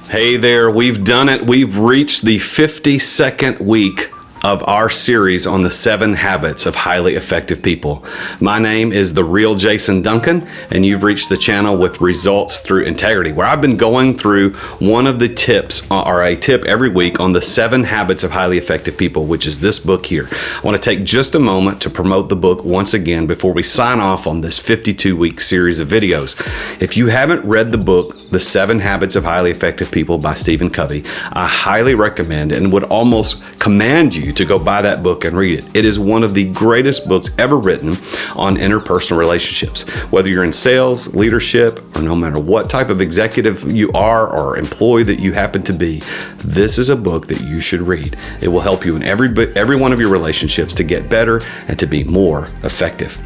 Hey there, we've done it. We've reached the 52nd week of our series on the 7 habits of highly effective people. My name is the real Jason Duncan, and you've reached the channel with Results Through Integrity, where I've been going through one of the tips, or a tip every week, on the 7 habits of highly effective people, which is this book here. I want to take just a moment to promote the book once again before we sign off on this 52-week series of videos. If you haven't read the book, The 7 Habits of Highly Effective People by Stephen Covey, I highly recommend and would almost command you to go buy that book and read it. It is one of the greatest books ever written on interpersonal relationships. Whether you're in sales, leadership, or no matter what type of executive you are or employee that you happen to be, this is a book that you should read. It will help you in every one of your relationships to get better and to be more effective.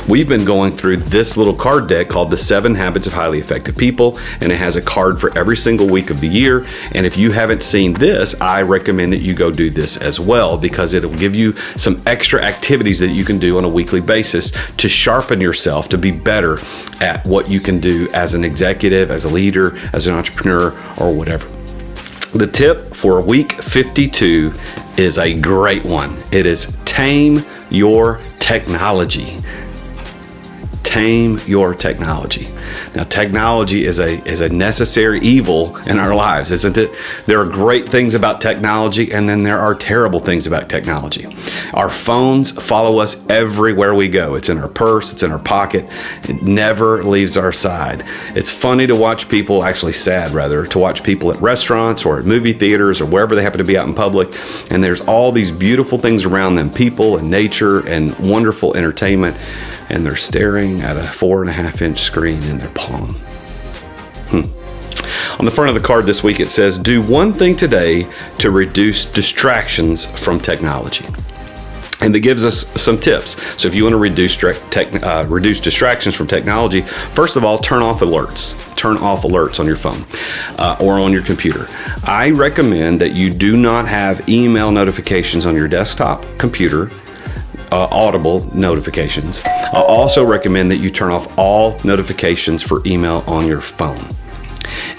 We've been going through this little card deck called The 7 Habits of Highly Effective People, and it has a card for every single week of the year. And if you haven't seen this, I recommend that you go do this as well, because it'll give you some extra activities that you can do on a weekly basis to sharpen yourself to be better at what you can do as an executive, as a leader, as an entrepreneur, or whatever. The tip for week 52 is a great one. It is tame your technology. Tame your technology. Now, technology is a necessary evil in our lives, isn't it? There are great things about technology, and then there are terrible things about technology. Our phones follow us everywhere we go. It's in our purse, it's in our pocket. It never leaves our side. It's funny to watch people, actually sad rather, to watch people at restaurants or at movie theaters or wherever they happen to be out in public, and there's all these beautiful things around them, people and nature and wonderful entertainment, and they're staring at a 4.5-inch screen in their palm. On the front of the card this week, it says, do one thing today to reduce distractions from technology. And it gives us some tips. So if you want to reduce distractions from technology, first of all, turn off alerts. Turn off alerts on your phone or on your computer. I recommend that you do not have email notifications on your desktop computer, audible notifications. I'll also recommend that you turn off all notifications for email on your phone.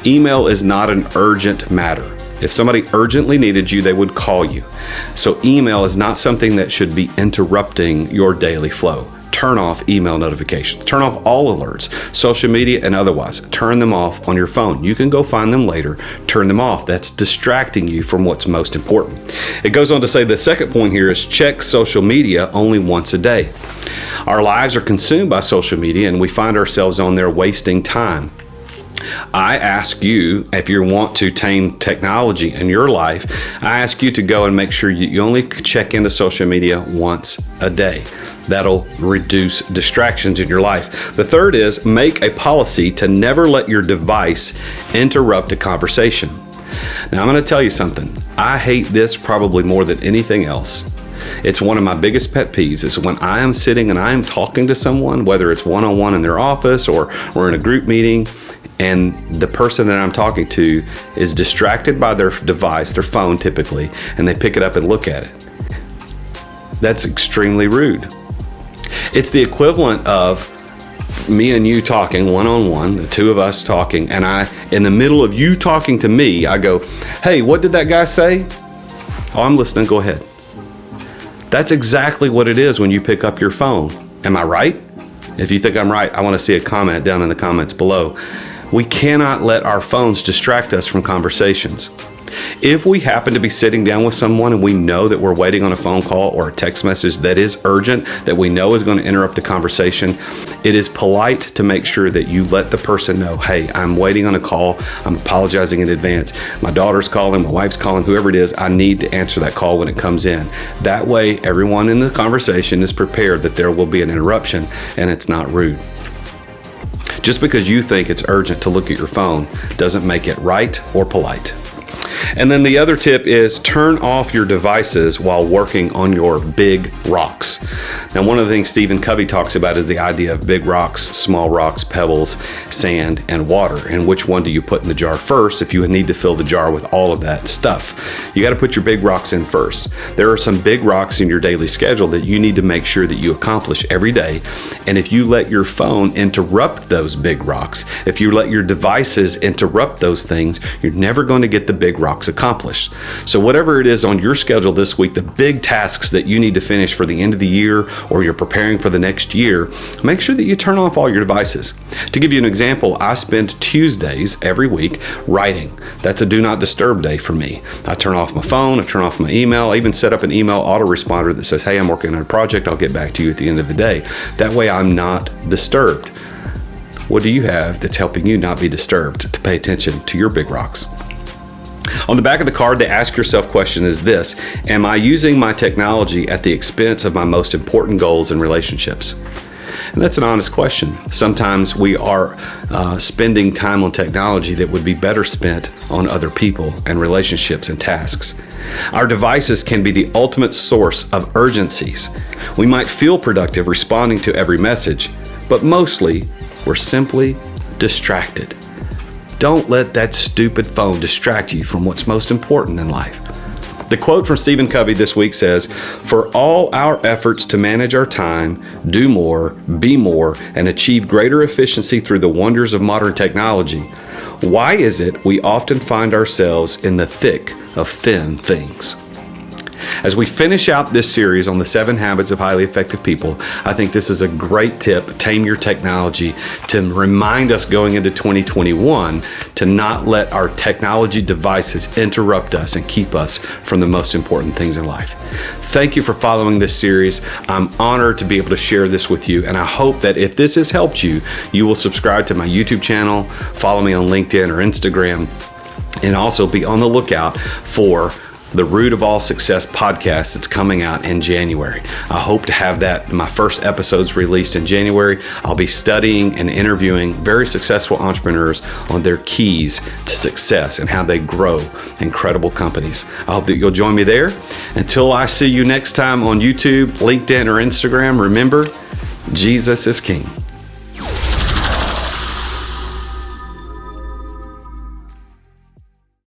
Email is not an urgent matter. If somebody urgently needed you, they would call you. So email is not something that should be interrupting your daily flow. Turn off email notifications. Turn off all alerts, social media and otherwise. Turn them off on your phone. You can go find them later. Turn them off. That's distracting you from what's most important. It goes on to say the second point here is check social media only once a day. Our lives are consumed by social media, and we find ourselves on there wasting time. I ask you, if you want to tame technology in your life, I ask you to go and make sure you only check into social media once a day. That'll reduce distractions in your life. The third is make a policy to never let your device interrupt a conversation. Now, I'm going to tell you something. I hate this probably more than anything else. It's one of my biggest pet peeves is when I am sitting and I am talking to someone, whether it's one-on-one in their office or we're in a group meeting, and the person that I'm talking to is distracted by their device, their phone typically, and they pick it up and look at it. That's extremely rude. It's the equivalent of me and you talking one-on-one, the two of us talking, and in the middle of you talking to me, I go, hey, what did that guy say? Oh, I'm listening, go ahead. That's exactly what it is when you pick up your phone. Am I right? If you think I'm right, I want to see a comment down in the comments below. We cannot let our phones distract us from conversations. If we happen to be sitting down with someone and we know that we're waiting on a phone call or a text message that is urgent, that we know is going to interrupt the conversation, it is polite to make sure that you let the person know, hey, I'm waiting on a call. I'm apologizing in advance. My daughter's calling, my wife's calling, whoever it is, I need to answer that call when it comes in. That way, everyone in the conversation is prepared that there will be an interruption and it's not rude. Just because you think it's urgent to look at your phone doesn't make it right or polite. And then the other tip is turn off your devices while working on your big rocks. Now, one of the things Stephen Covey talks about is the idea of big rocks, small rocks, pebbles, sand, and water. And which one do you put in the jar first if you need to fill the jar with all of that stuff? You got to put your big rocks in first. There are some big rocks in your daily schedule that you need to make sure that you accomplish every day. And if you let your phone interrupt those big rocks, if you let your devices interrupt those things, you're never going to get the big rocks accomplished. So whatever it is on your schedule this week, the big tasks that you need to finish for the end of the year, or you're preparing for the next year, make sure that you turn off all your devices. To give you an example, I spend Tuesdays every week writing. That's a do not disturb day for me. I turn off my phone, I turn off my email, I even set up an email autoresponder that says, hey, I'm working on a project, I'll get back to you at the end of the day. That way I'm not disturbed. What do you have that's helping you not be disturbed to pay attention to your big rocks? On the back of the card, the ask yourself question is this: am I using my technology at the expense of my most important goals and relationships? And that's an honest question. Sometimes we are spending time on technology that would be better spent on other people and relationships and tasks. Our devices can be the ultimate source of urgencies. We might feel productive responding to every message, but mostly we're simply distracted. Don't let that stupid phone distract you from what's most important in life. The quote from Stephen Covey this week says, "For all our efforts to manage our time, do more, be more, and achieve greater efficiency through the wonders of modern technology, why is it we often find ourselves in the thick of thin things?" As we finish out this series on the 7 habits of highly effective people, I think this is a great tip, Tame Your Technology, to remind us going into 2021 to not let our technology devices interrupt us and keep us from the most important things in life. Thank you for following this series. I'm honored to be able to share this with you, and I hope that if this has helped you, you will subscribe to my YouTube channel, follow me on LinkedIn or Instagram, and also be on the lookout for the Root of All Success podcast that's coming out in January. I hope to have my first episodes released in January. I'll be studying and interviewing very successful entrepreneurs on their keys to success and how they grow incredible companies. I hope that you'll join me there. Until I see you next time on YouTube, LinkedIn, or Instagram, remember, Jesus is King.